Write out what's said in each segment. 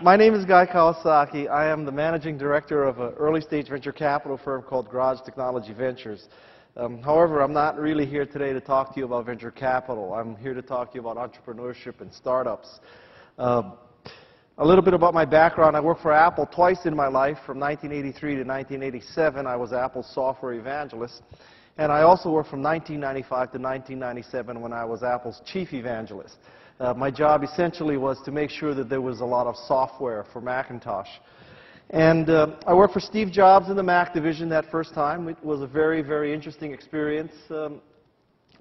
My name is Guy Kawasaki. I am the managing director of an early-stage venture capital firm called Garage Technology Ventures. However, I'm not really here today to talk to you about venture capital. I'm here to talk to you about entrepreneurship and startups. A little bit about my background. I worked for Apple twice in my life. From 1983 to 1987, I was Apple's software evangelist. And I also worked from 1995 to 1997 when I was Apple's chief evangelist. My job essentially was to make sure that there was a lot of software for Macintosh. And I worked for Steve Jobs in the Mac division that first time. It was a very, very interesting experience. For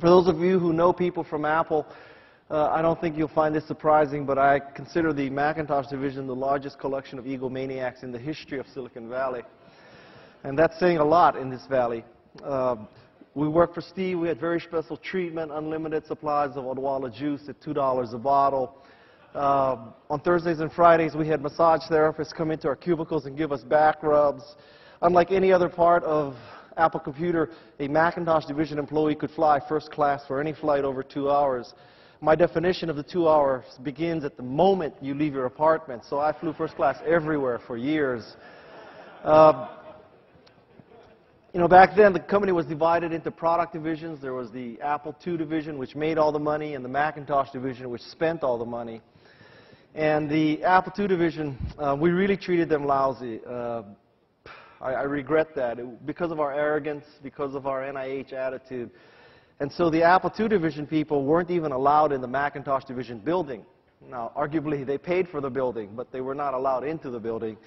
those of you who know people from Apple, I don't think you'll find this surprising, but I consider the Macintosh division the largest collection of egomaniacs in the history of Silicon Valley. And that's saying a lot in this valley. We worked for Steve. We had very special treatment, unlimited supplies of Odwalla juice at $2 a bottle. On Thursdays and Fridays, we had massage therapists come into our cubicles and give us back rubs. Unlike any other part of Apple Computer, a Macintosh division employee could fly first class for any flight over 2 hours. My definition of the 2 hours begins at the moment you leave your apartment, so I flew first class everywhere for years. You know, back then the company was divided into product divisions. There was the Apple II division, which made all the money, and the Macintosh division, which spent all the money. And the Apple II division, we really treated them lousy. I regret that, because of our arrogance, because of our NIH attitude. And so the Apple II division people weren't even allowed in the Macintosh division building. Now, arguably, they paid for the building, but they were not allowed into the building.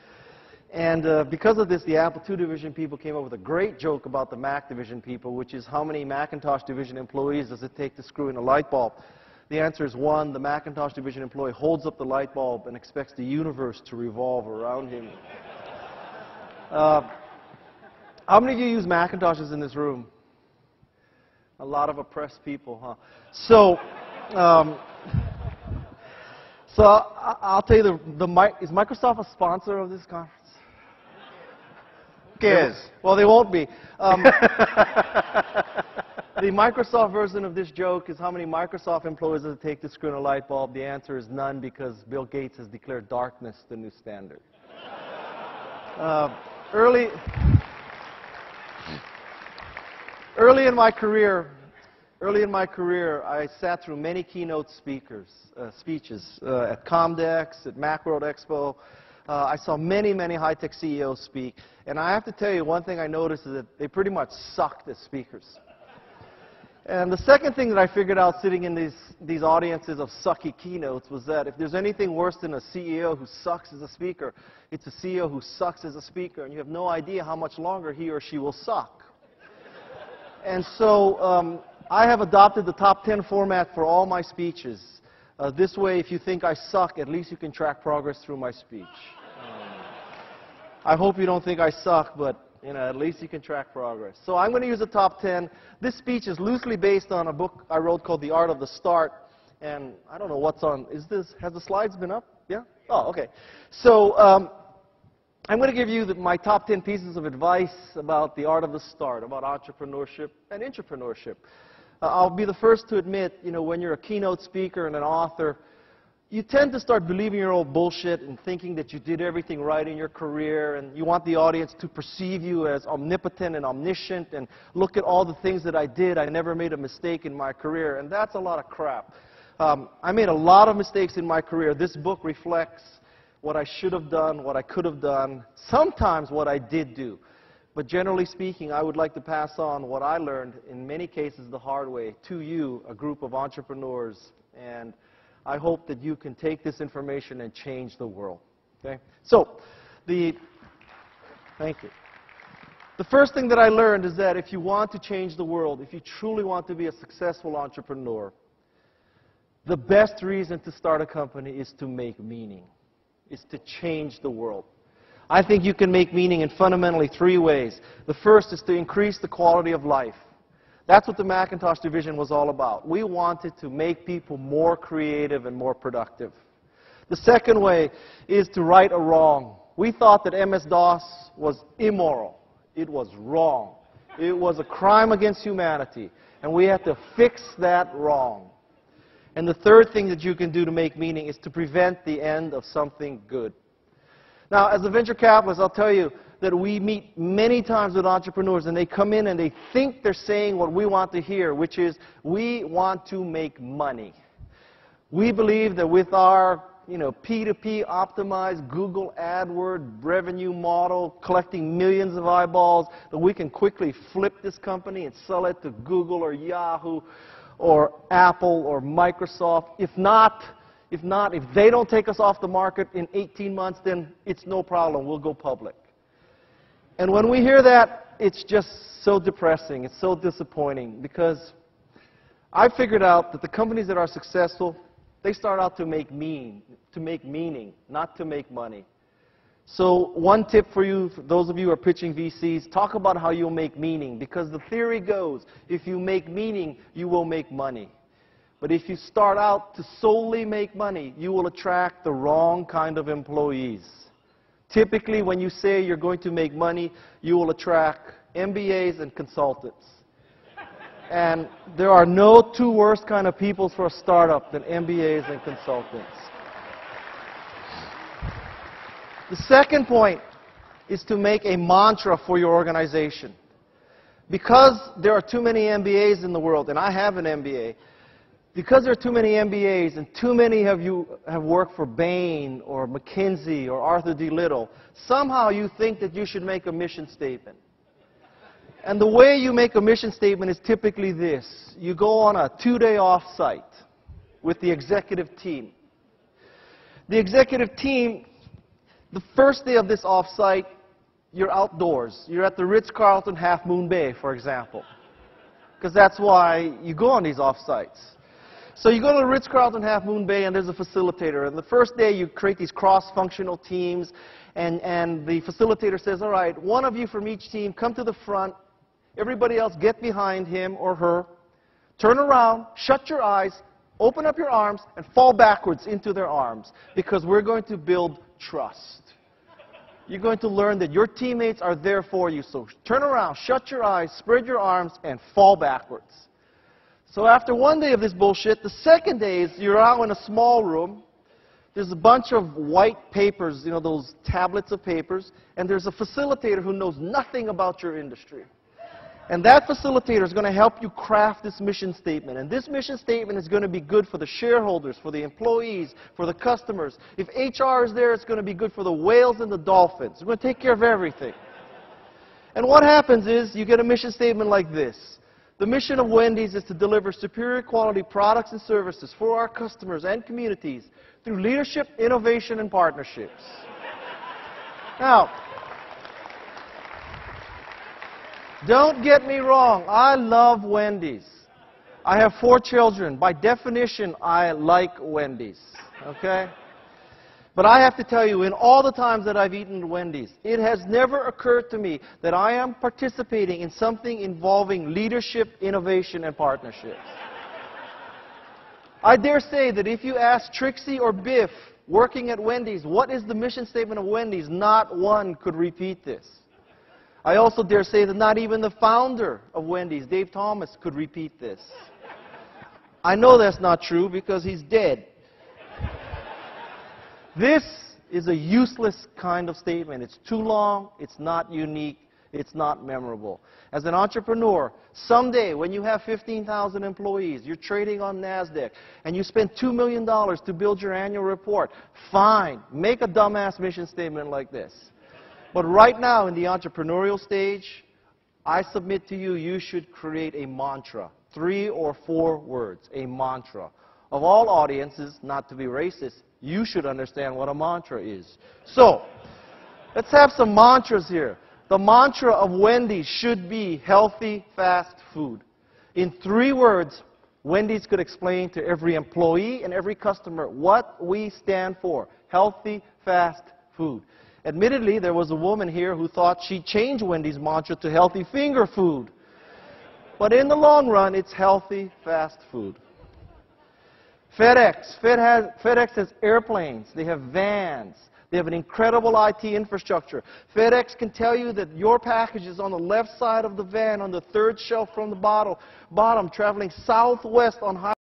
And because of this, the Apple II division people came up with a great joke about the Mac division people, which is how many Macintosh division employees does it take to screw in a light bulb? The answer is one. The Macintosh division employee holds up the light bulb and expects the universe to revolve around him. How many of you use Macintoshes in this room? A lot of oppressed people, huh? So, I'll tell you, is Microsoft a sponsor of this conference? Is. Well, they won't be. The Microsoft version of this joke is how many Microsoft employees does it take to screw in a light bulb? The answer is none, because Bill Gates has declared darkness the new standard. Early in my career, I sat through many keynote speeches at Comdex, at Macworld Expo. I saw many, many high-tech CEOs speak. And I have to tell you, one thing I noticed is that they pretty much sucked as speakers. And the second thing that I figured out sitting in these audiences of sucky keynotes was that if there's anything worse than a CEO who sucks as a speaker, it's a CEO who sucks as a speaker, and you have no idea how much longer he or she will suck. And so I have adopted the top 10 format for all my speeches. This way, if you think I suck, at least you can track progress through my speech. I hope you don't think I suck, but at least you can track progress. So I'm going to use the top 10. This speech is loosely based on a book I wrote called The Art of the Start. And I don't know what's on. Has the slides been up? Yeah? Oh, okay. So I'm going to give you my top 10 pieces of advice about the art of the start, about entrepreneurship and intrapreneurship. I'll be the first to admit, when you're a keynote speaker and an author, you tend to start believing your own bullshit and thinking that you did everything right in your career, and you want the audience to perceive you as omnipotent and omniscient, and look at all the things that I did. I never made a mistake in my career, and that's a lot of crap. I made a lot of mistakes in my career. This book reflects what I should have done, what I could have done, sometimes what I did do. But generally speaking, I would like to pass on what I learned, in many cases the hard way, to you, a group of entrepreneurs. And I hope that you can take this information and change the world. Okay? So, thank you. The first thing that I learned is that if you want to change the world, if you truly want to be a successful entrepreneur, the best reason to start a company is to make meaning, is to change the world. I think you can make meaning in fundamentally 3 ways. The first is to increase the quality of life. That's what the Macintosh division was all about. We wanted to make people more creative and more productive. The second way is to right a wrong. We thought that MS-DOS was immoral. It was wrong. It was a crime against humanity. And we had to fix that wrong. And the third thing that you can do to make meaning is to prevent the end of something good. Now, as a venture capitalist, I'll tell you that we meet many times with entrepreneurs, and they come in and they think they're saying what we want to hear, which is, we want to make money. We believe that with our P2P optimized Google AdWords revenue model, collecting millions of eyeballs, that we can quickly flip this company and sell it to Google or Yahoo or Apple or Microsoft. If they don't take us off the market in 18 months, then it's no problem. We'll go public. And when we hear that, it's just so depressing. It's so disappointing, because I figured out that the companies that are successful, they start out to make meaning, not to make money. So one tip for you, for those of you who are pitching VCs, talk about how you'll make meaning, because the theory goes, if you make meaning, you will make money. But if you start out to solely make money, you will attract the wrong kind of employees. Typically, when you say you're going to make money, you will attract MBAs and consultants. And there are no two worse kind of people for a startup than MBAs and consultants. The second point is to make a mantra for your organization. Because there are too many MBAs in the world, and I have an MBA, because there are too many MBAs and too many of you have worked for Bain or McKinsey or Arthur D. Little, somehow you think that you should make a mission statement. And the way you make a mission statement is typically this. You go on a 2-day off-site with the executive team. The executive team, the first day of this off-site, you're outdoors. You're at the Ritz-Carlton Half Moon Bay, for example, because that's why you go on these off-sites. So you go to the Ritz-Carlton Half Moon Bay, and there's a facilitator. And the first day, you create these cross-functional teams, and the facilitator says, all right, one of you from each team, come to the front. Everybody else, get behind him or her. Turn around, shut your eyes, open up your arms, and fall backwards into their arms, because we're going to build trust. You're going to learn that your teammates are there for you. So turn around, shut your eyes, spread your arms, and fall backwards. So after one day of this bullshit, the second day is you're out in a small room. There's a bunch of white papers, those tablets of papers, and there's a facilitator who knows nothing about your industry. And that facilitator is going to help you craft this mission statement. And this mission statement is going to be good for the shareholders, for the employees, for the customers. If HR is there, it's going to be good for the whales and the dolphins. We're going to take care of everything. And what happens is you get a mission statement like this. The mission of Wendy's is to deliver superior quality products and services for our customers and communities through leadership, innovation, and partnerships. Now, don't get me wrong. I love Wendy's. I have 4 children. By definition, I like Wendy's. Okay? But I have to tell you, in all the times that I've eaten at Wendy's, it has never occurred to me that I am participating in something involving leadership, innovation, and partnerships. I dare say that if you ask Trixie or Biff, working at Wendy's, what is the mission statement of Wendy's, not one could repeat this. I also dare say that not even the founder of Wendy's, Dave Thomas, could repeat this. I know that's not true because he's dead. This is a useless kind of statement. It's too long, it's not unique, it's not memorable. As an entrepreneur, someday when you have 15,000 employees, you're trading on NASDAQ, and you spend $2 million to build your annual report, fine, make a dumbass mission statement like this. But right now in the entrepreneurial stage, I submit to you, you should create a mantra, 3 or 4 words, a mantra. Of all audiences, not to be racist, you should understand what a mantra is. So, let's have some mantras here. The mantra of Wendy's should be healthy, fast food. In 3 words, Wendy's could explain to every employee and every customer what we stand for. Healthy, fast food. Admittedly, there was a woman here who thought she'd change Wendy's mantra to healthy finger food. But in the long run, it's healthy, fast food. FedEx has airplanes, they have vans, they have an incredible IT infrastructure. FedEx can tell you that your package is on the left side of the van on the 3rd shelf from the bottom, traveling southwest on